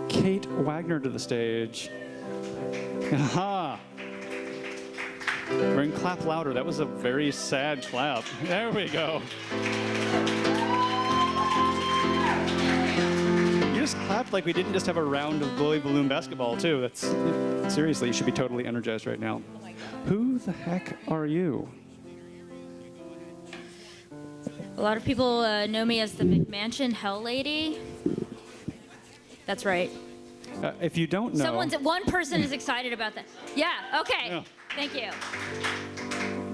Kate Wagner to the stage. Aha! We're in clap louder. That was a very sad clap. There we go. You just clapped like we didn't just have a round of bully balloon basketball, too. That's seriously, you should be totally energized right now. Oh my God. Who the heck are you? A lot of people know me as the McMansion Hell lady. That's right. If you don't know... One person is excited about that. Yeah, okay. Yeah. Thank you.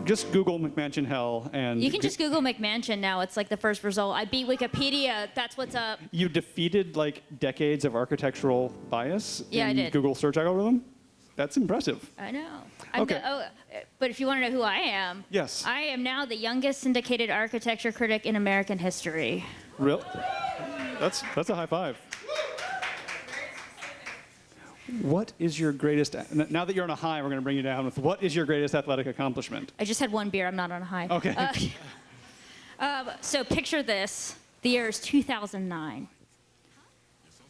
Just Google McMansion Hell and... You can just Google McMansion now. It's like the first result. I beat Wikipedia. That's what's up. You defeated like decades of architectural bias Yeah, in I did. Google search algorithm? That's impressive. I know. Okay. But if you want to know who I am, Yes. I am now the youngest syndicated architecture critic in American history. Real? That's a high five. What is your greatest, now that you're on a high, we're going to bring you down with, what is your greatest athletic accomplishment? I just had one beer. I'm not on a high. Okay. So picture this. The year is 2009.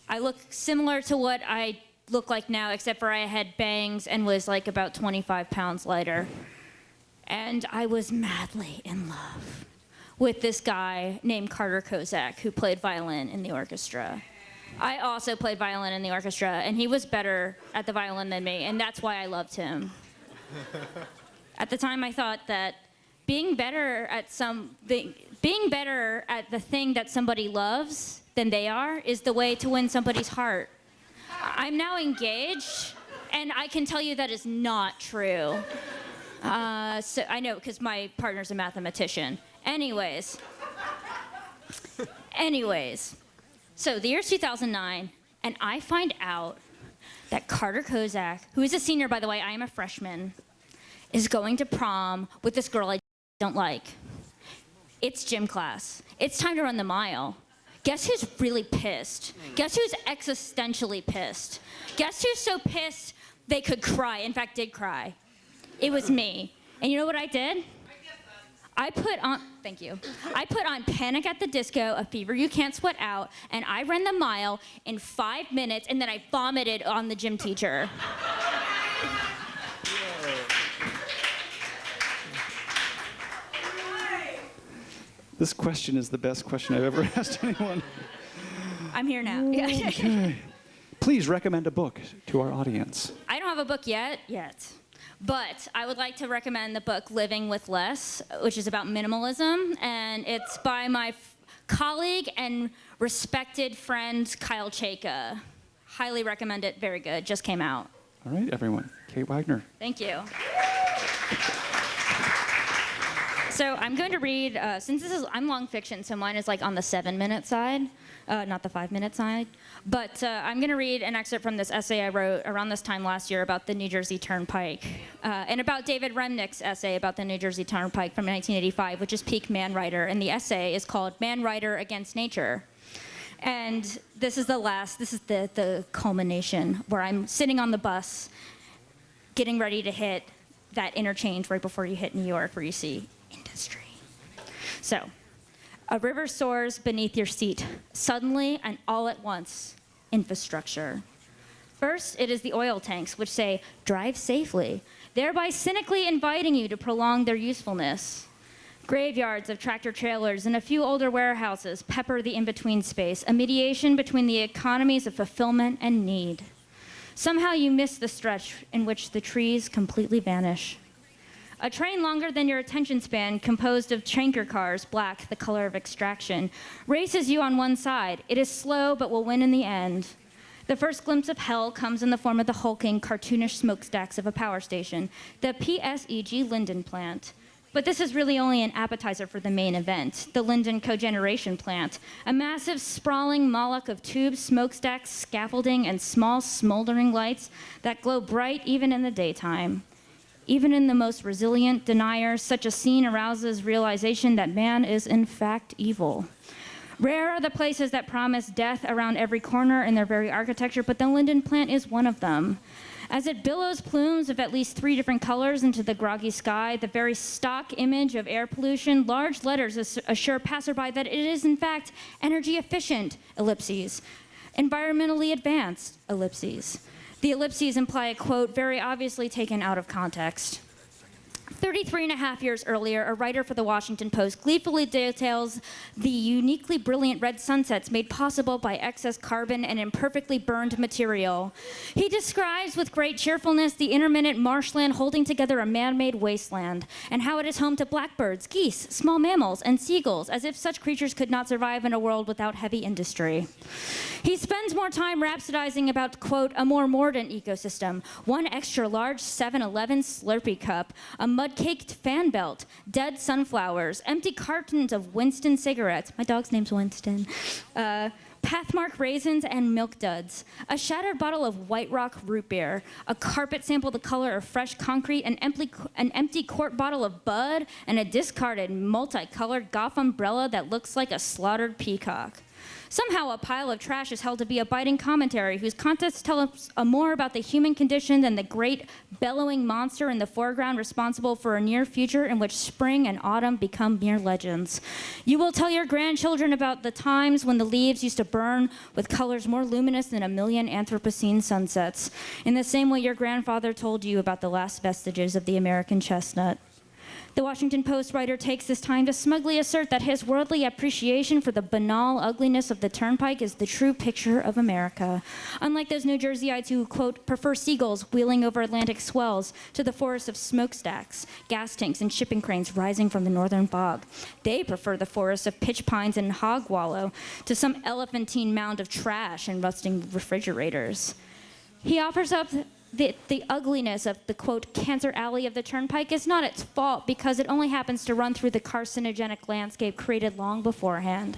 I look similar to what I look like now, except for I had bangs and was like about 25 pounds lighter. And I was madly in love with this guy named Carter Kozak, who played violin in the orchestra. I also played violin in the orchestra, and he was better at the violin than me, and that's why I loved him. At the time, I thought that being better at the thing that somebody loves than they are is the way to win somebody's heart. I'm now engaged, and I can tell you that is not true. So I know, because my partner's a mathematician. Anyways. So the year's 2009, and I find out that Carter Kozak, who is a senior, by the way, I am a freshman, is going to prom with this girl I don't like. It's gym class. It's time to run the mile. Guess who's really pissed? Guess who's existentially pissed? Guess who's so pissed they could cry, in fact, did cry? It was me. And you know what I did? I put on Panic at the Disco, A Fever You Can't Sweat Out, and I ran the mile in 5 minutes, and then I vomited on the gym teacher. This question is the best question I've ever asked anyone. I'm here now. Okay. Please recommend a book to our audience. I don't have a book yet. But I would like to recommend the book Living with Less, which is about minimalism, and it's by my colleague and respected friend, Kyle Chayka. Highly recommend it, very good, just came out. All right, everyone, Kate Wagner. Thank you. So I'm going to read, since I'm long fiction, so mine is like on the 7-minute side, not the 5-minute side. But I'm going to read an excerpt from this essay I wrote around this time last year about the New Jersey Turnpike, and about David Remnick's essay about the New Jersey Turnpike from 1985, which is peak man writer. And the essay is called Man Writer Against Nature. And this is the culmination, where I'm sitting on the bus, getting ready to hit that interchange right before you hit New York, where you see industry. So, a river soars beneath your seat, suddenly and all at once, infrastructure. First, it is the oil tanks, which say, drive safely, thereby cynically inviting you to prolong their usefulness. Graveyards of tractor trailers and a few older warehouses pepper the in-between space, a mediation between the economies of fulfillment and need. Somehow you miss the stretch in which the trees completely vanish. A train longer than your attention span, composed of tanker cars, black, the color of extraction, races you on one side. It is slow, but will win in the end. The first glimpse of hell comes in the form of the hulking, cartoonish smokestacks of a power station, the PSEG Linden plant. But this is really only an appetizer for the main event, the Linden cogeneration plant, a massive, sprawling Moloch of tubes, smokestacks, scaffolding, and small, smoldering lights that glow bright even in the daytime. Even in the most resilient deniers, such a scene arouses realization that man is in fact evil. Rare are the places that promise death around every corner in their very architecture, but the Linden plant is one of them. As it billows plumes of at least 3 different colors into the groggy sky, the very stock image of air pollution, large letters assure passerby that it is in fact energy efficient, ellipses. Environmentally advanced, ellipses. The ellipses imply a quote very obviously taken out of context. 33 and a half years earlier, a writer for the Washington Post gleefully details the uniquely brilliant red sunsets made possible by excess carbon and imperfectly burned material. He describes with great cheerfulness the intermittent marshland holding together a man-made wasteland, and how it is home to blackbirds, geese, small mammals, and seagulls, as if such creatures could not survive in a world without heavy industry. He spends more time rhapsodizing about, quote, a more modern ecosystem, one extra large 7-Eleven Slurpee cup, a mud-caked fan belt, dead sunflowers, empty cartons of Winston cigarettes, my dog's name's Winston, Pathmark raisins and milk duds, a shattered bottle of White Rock root beer, a carpet sample the color of fresh concrete, an empty quart bottle of Bud, and a discarded multicolored Goff umbrella that looks like a slaughtered peacock. Somehow a pile of trash is held to be a biting commentary whose contents tell us more about the human condition than the great bellowing monster in the foreground responsible for a near future in which spring and autumn become mere legends. You will tell your grandchildren about the times when the leaves used to burn with colors more luminous than a million Anthropocene sunsets, in the same way your grandfather told you about the last vestiges of the American chestnut. The Washington Post writer takes this time to smugly assert that his worldly appreciation for the banal ugliness of the turnpike is the true picture of America. Unlike those New Jerseyites who, quote, prefer seagulls wheeling over Atlantic swells to the forest of smokestacks, gas tanks, and shipping cranes rising from the northern fog, they prefer the forest of pitch pines and hog wallow to some elephantine mound of trash and rusting refrigerators. He offers up the ugliness of the, quote, cancer alley of the turnpike is not its fault because it only happens to run through the carcinogenic landscape created long beforehand.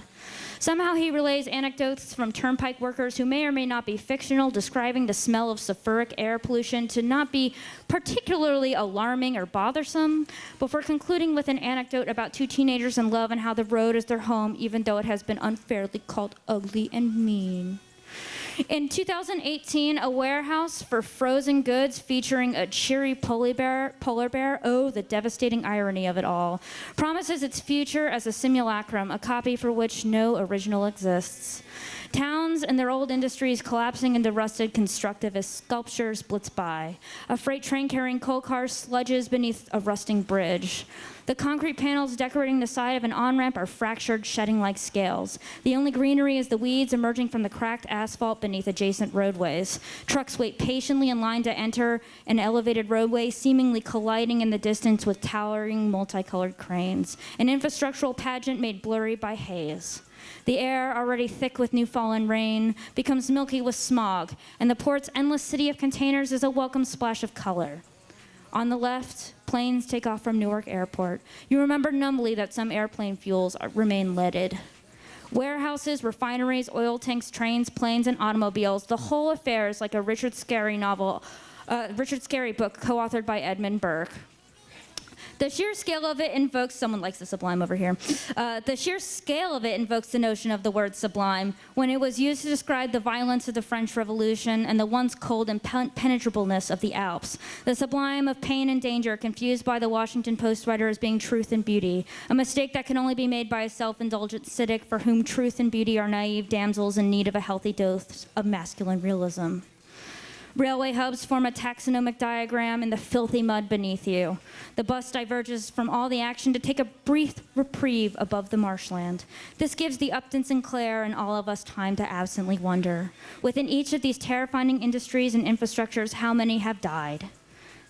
Somehow he relays anecdotes from turnpike workers who may or may not be fictional, describing the smell of sulfuric air pollution to not be particularly alarming or bothersome, before concluding with an anecdote about two teenagers in love and how the road is their home, even though it has been unfairly called ugly and mean. In 2018, a warehouse for frozen goods featuring a cheery polar bear, oh, the devastating irony of it all, promises its future as a simulacrum, a copy for which no original exists. Towns and their old industries collapsing into rusted constructivist sculptures blitz by. A freight train carrying coal cars sludges beneath a rusting bridge. The concrete panels decorating the side of an on-ramp are fractured, shedding like scales. The only greenery is the weeds emerging from the cracked asphalt beneath adjacent roadways. Trucks wait patiently in line to enter an elevated roadway, seemingly colliding in the distance with towering multicolored cranes. An infrastructural pageant made blurry by haze. The air, already thick with new fallen rain, becomes milky with smog, and the port's endless city of containers is a welcome splash of color. On the left, planes take off from Newark Airport. You remember numbly that some airplane fuels remain leaded. Warehouses, refineries, oil tanks, trains, planes, and automobiles. The whole affair is like a Richard Scarry book co-authored by Edmund Burke. The sheer scale of it invokes, someone likes the sublime over here. The sheer scale of it invokes the notion of the word sublime when it was used to describe the violence of the French Revolution and the once cold impenetrableness of the Alps. The sublime of pain and danger confused by the Washington Post writer as being truth and beauty, a mistake that can only be made by a self-indulgent cynic for whom truth and beauty are naive damsels in need of a healthy dose of masculine realism. Railway hubs form a taxonomic diagram in the filthy mud beneath you. The bus diverges from all the action to take a brief reprieve above the marshland. This gives the Upton Sinclair and all of us time to absently wonder. Within each of these terrifying industries and infrastructures, how many have died?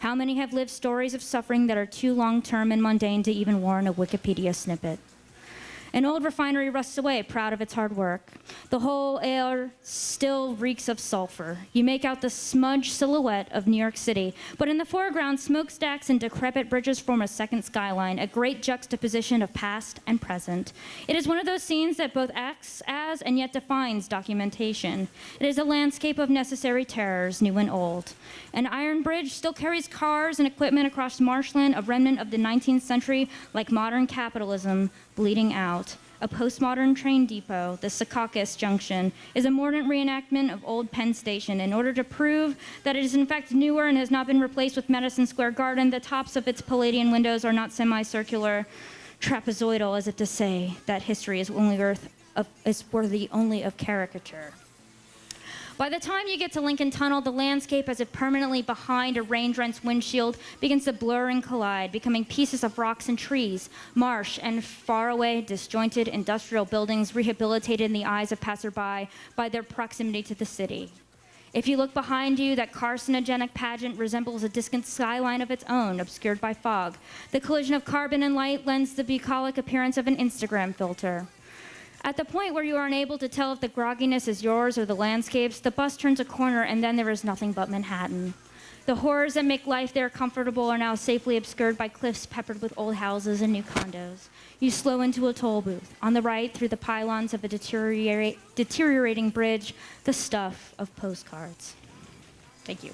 How many have lived stories of suffering that are too long-term and mundane to even warrant a Wikipedia snippet? An old refinery rusts away, proud of its hard work. The whole air still reeks of sulfur. You make out the smudged silhouette of New York City, but in the foreground, smokestacks and decrepit bridges form a second skyline, a great juxtaposition of past and present. It is one of those scenes that both acts as and yet defines documentation. It is a landscape of necessary terrors, new and old. An iron bridge still carries cars and equipment across marshland, a remnant of the 19th century, like modern capitalism, bleeding out. A postmodern train depot, the Secaucus Junction, is a modern reenactment of old Penn Station. In order to prove that it is in fact newer and has not been replaced with Madison Square Garden, the tops of its Palladian windows are not semicircular, trapezoidal, as if to say that history is worthy only of caricature. By the time you get to Lincoln Tunnel, the landscape, as if permanently behind a rain-drenched windshield, begins to blur and collide, becoming pieces of rocks and trees, marsh, and faraway, disjointed industrial buildings rehabilitated in the eyes of passerby by their proximity to the city. If you look behind you, that carcinogenic pageant resembles a distant skyline of its own, obscured by fog. The collision of carbon and light lends the bucolic appearance of an Instagram filter. At the point where you are unable to tell if the grogginess is yours or the landscape's, the bus turns a corner and then there is nothing but Manhattan. The horrors that make life there comfortable are now safely obscured by cliffs peppered with old houses and new condos. You slow into a toll booth. On the right, through the pylons of a deteriorating bridge, the stuff of postcards. Thank you.